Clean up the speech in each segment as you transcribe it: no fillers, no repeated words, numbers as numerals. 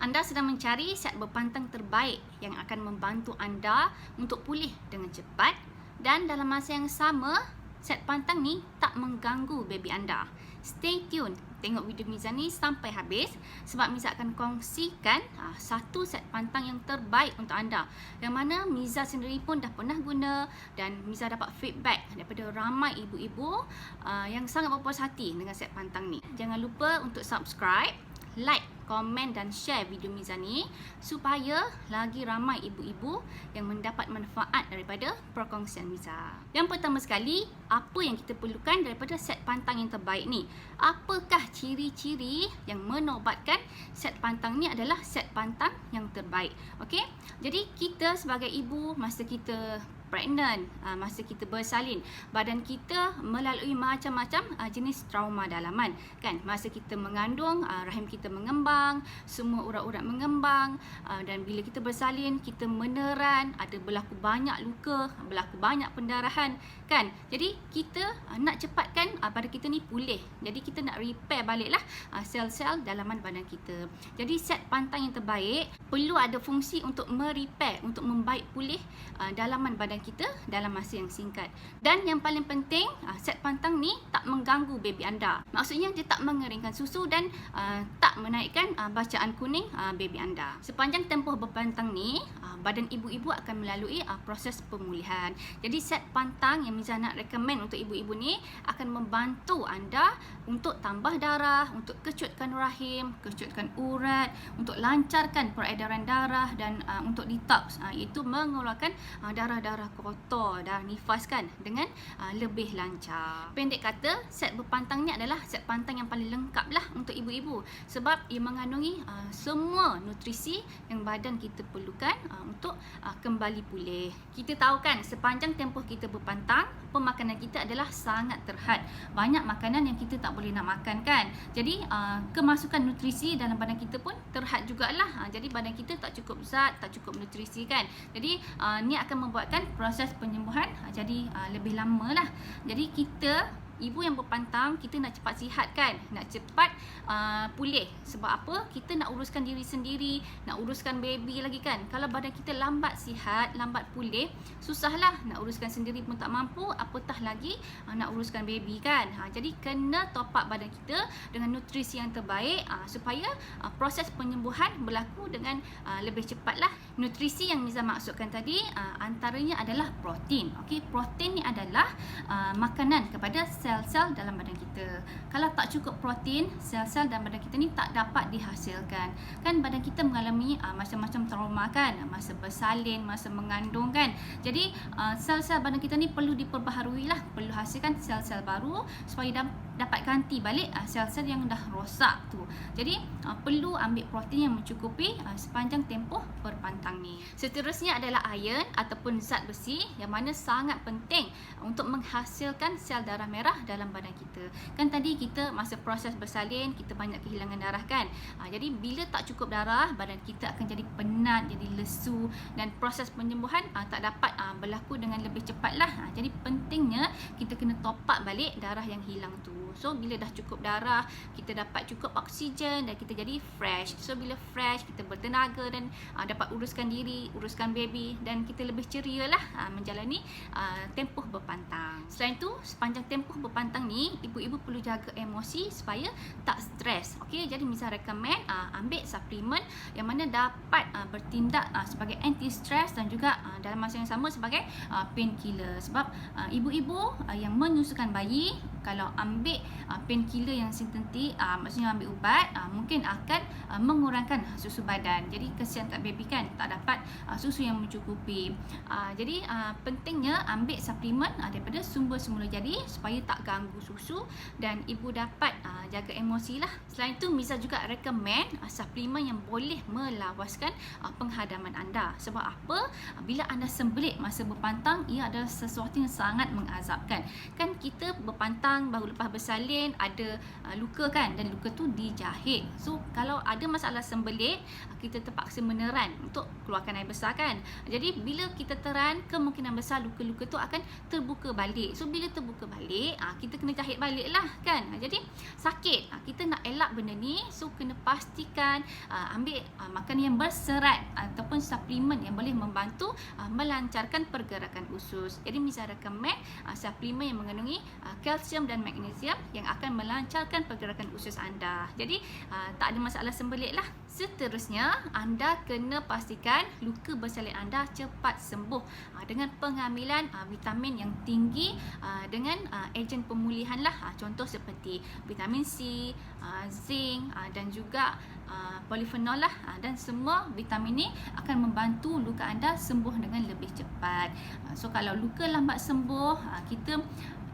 Anda sedang mencari set berpantang terbaik yang akan membantu anda untuk pulih dengan cepat dan dalam masa yang sama, set pantang ni tak mengganggu baby anda. Stay tune, tengok video Miza ni sampai habis sebab Miza akan kongsikan satu set pantang yang terbaik untuk anda, yang mana Miza sendiri pun dah pernah guna dan Miza dapat feedback daripada ramai ibu-ibu yang sangat berpuas hati dengan set pantang ni. Jangan lupa untuk subscribe, like, komen dan share video Miza ni supaya lagi ramai ibu-ibu yang mendapat manfaat daripada perkongsian Miza. Yang pertama sekali, apa yang kita perlukan daripada set pantang yang terbaik ni? Apakah ciri-ciri yang menobatkan set pantang ni adalah set pantang yang terbaik? Okey. Jadi kita sebagai ibu, masa kita pregnant, masa kita bersalin, badan kita melalui macam-macam jenis trauma dalaman, kan? Masa kita mengandung, rahim kita mengembang, semua urat-urat mengembang, dan bila kita bersalin, kita meneran, ada berlaku banyak luka, berlaku banyak pendarahan, kan? Jadi kita nak cepatkan badan kita ni pulih. Jadi kita nak repair baliklah sel-sel dalaman badan kita. Jadi set pantang yang terbaik perlu ada fungsi untuk merepair, untuk membaik pulih dalaman badan kita dalam masa yang singkat. Dan yang paling penting, set pantang ni tak mengganggu baby anda. Maksudnya dia tak mengeringkan susu dan tak menaikkan bacaan kuning baby anda. Sepanjang tempoh berpantang ni, badan ibu-ibu akan melalui proses pemulihan. Jadi set pantang yang Miza nak recommend untuk ibu-ibu ni akan membantu anda untuk tambah darah, untuk kecutkan rahim, kecutkan urat, untuk lancarkan peredaran darah dan untuk detox, iaitu mengeluarkan darah-darah kotor, darah nifas, kan, dengan lebih lancar. Pendek kata, set berpantang ni adalah set pantang yang paling lengkap lah untuk ibu-ibu sebab ia mengandungi semua nutrisi yang badan kita perlukan untuk kembali pulih. Kita tahu kan, sepanjang tempoh kita berpantang, pemakanan kita adalah sangat terhad. Banyak makanan yang kita tak boleh nak makan, kan. Jadi kemasukan nutrisi dalam badan kita pun terhad jugalah. Jadi badan kita tak cukup zat, tak cukup nutrisi, kan. Jadi ni akan membuatkan proses penyembuhan jadi lebih lama lah. Jadi kita, ibu yang berpantang, kita nak cepat sihat, kan, nak cepat pulih. Sebab apa? Kita nak uruskan diri sendiri, nak uruskan baby lagi, kan. Kalau badan kita lambat sihat, lambat pulih, susahlah nak uruskan sendiri pun tak mampu, apatah lagi nak uruskan baby, kan. Jadi kena top up badan kita dengan nutrisi yang terbaik supaya proses penyembuhan berlaku dengan lebih cepatlah. Nutrisi yang Miza maksudkan tadi antaranya adalah protein. Okey, protein ni adalah makanan kepada sel-sel dalam badan kita. Kalau tak cukup protein, sel-sel dalam badan kita ni tak dapat dihasilkan. Kan badan kita mengalami macam-macam trauma, kan, masa bersalin, masa mengandung, kan. Jadi sel-sel badan kita ni perlu diperbaharui lah, perlu hasilkan sel-sel baru supaya dapat ganti balik sel-sel yang dah rosak tu. Jadi perlu ambil protein yang mencukupi sepanjang tempoh berpantang ni. Seterusnya adalah iron ataupun zat besi yang mana sangat penting untuk menghasilkan sel darah merah dalam badan kita. Kan tadi kita masa proses bersalin, kita banyak kehilangan darah, kan. Jadi bila tak cukup darah, badan kita akan jadi penat, jadi lesu dan proses penyembuhan tak dapat berlaku dengan lebih cepat lah. Jadi pentingnya kita kena top up balik darah yang hilang tu. So bila dah cukup darah, kita dapat cukup oksigen dan kita jadi fresh. So bila fresh, kita bertenaga dan dapat uruskan diri, uruskan baby dan kita lebih ceria lah menjalani tempoh berpantang. Selain tu, sepanjang tempoh berpantang ni, ibu-ibu perlu jaga emosi supaya tak stres. Okey, jadi Miza recommend ambil suplemen yang mana dapat bertindak sebagai anti-stress dan juga dalam masa yang sama sebagai painkiller. Sebab ibu-ibu yang menyusukan bayi, kalau ambil painkiller yang sintetik, maksudnya ambil ubat, mungkin akan mengurangkan susu badan. Jadi kesian kat baby, kan, tak dapat susu yang mencukupi. Jadi pentingnya ambil suplemen daripada sumber semula jadi supaya tak ganggu susu dan ibu dapat jaga emosi lah. Selain itu, Miza juga recommend suplemen yang boleh melawaskan penghadaman anda. Sebab apa? Bila anda sembelit masa berpantang, ia adalah sesuatu yang sangat mengazabkan. Kan kita berpantang pantang, baru lepas bersalin ada luka kan, dan luka tu dijahit. So kalau ada masalah sembelit, kita terpaksa meneran untuk keluarkan air besar kan. Jadi bila kita teran, kemungkinan besar luka-luka tu akan terbuka balik. So bila terbuka balik, kita kena jahit balik lah kan. Jadi sakit. Kita nak elak benda ni, so kena pastikan ambil makanan yang berserat ataupun suplemen yang boleh membantu melancarkan pergerakan usus. Jadi Miza recommend suplemen yang mengandungi kalsium dan magnesium yang akan melancarkan pergerakan usus anda. Jadi tak ada masalah sembelit lah. Seterusnya, anda kena pastikan luka bersalin anda cepat sembuh dengan pengambilan vitamin yang tinggi dengan ejen pemulihan lah. Contoh seperti vitamin C, zinc dan juga polifenol lah, dan semua vitamin ni akan membantu luka anda sembuh dengan lebih cepat. So kalau luka lambat sembuh, kita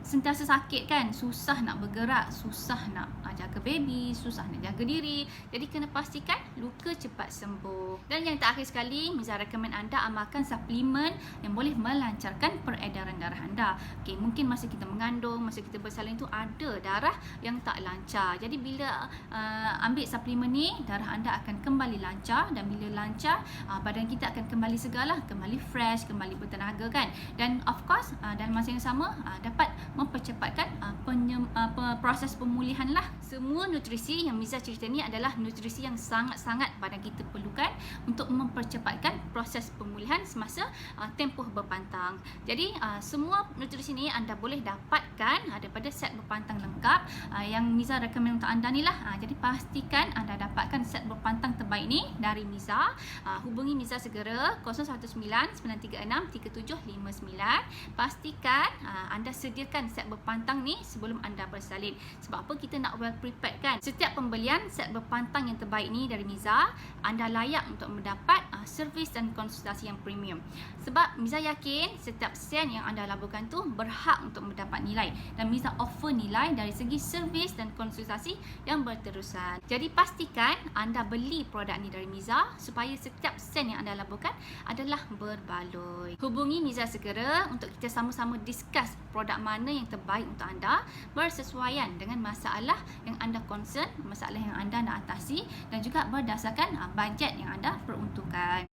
sentiasa sakit kan, susah nak bergerak, susah nak jaga baby, susah nak jaga diri. Jadi kena pastikan luka cepat sembuh. Dan yang terakhir sekali, Miza recommend anda amalkan suplemen yang boleh melancarkan peredaran darah anda. Okay, mungkin masa kita mengandung, masa kita bersalin tu ada darah yang tak lancar. Jadi bila ambil suplemen ni, darah anda akan kembali lancar, dan bila lancar, badan kita akan kembali segar, kembali fresh, kembali bertenaga kan. Dan of course dalam masa yang sama dapat mempercepatkan proses pemulihan lah. Semua nutrisi yang Miza cerita ni adalah nutrisi yang sangat-sangat badan kita perlukan untuk mempercepatkan proses pemulihan semasa tempoh berpantang. Jadi semua nutrisi ni anda boleh dapatkan daripada set berpantang lengkap yang Miza recommend untuk anda ni lah. Jadi pastikan anda dapatkan set berpantang terbaik ni dari Miza. Hubungi Miza segera 019-936-3759. Pastikan anda sediakan set berpantang ni sebelum anda bersalin. Sebab apa? Kita nak well prepared kan. Setiap pembelian set berpantang yang terbaik ni dari Miza, anda layak untuk mendapat servis dan konsultasi yang premium. Sebab Miza yakin setiap sen yang anda laburkan tu berhak untuk mendapat nilai, dan Miza offer nilai dari segi servis dan konsultasi yang berterusan. Jadi pastikan anda beli produk ni dari Miza supaya setiap sen yang anda laburkan adalah berbaloi. Hubungi Miza segera untuk kita sama-sama discuss produk mana yang terbaik untuk anda bersesuaian dengan masalah yang anda concern, masalah yang anda nak atasi, dan juga berdasarkan bajet yang anda peruntukkan.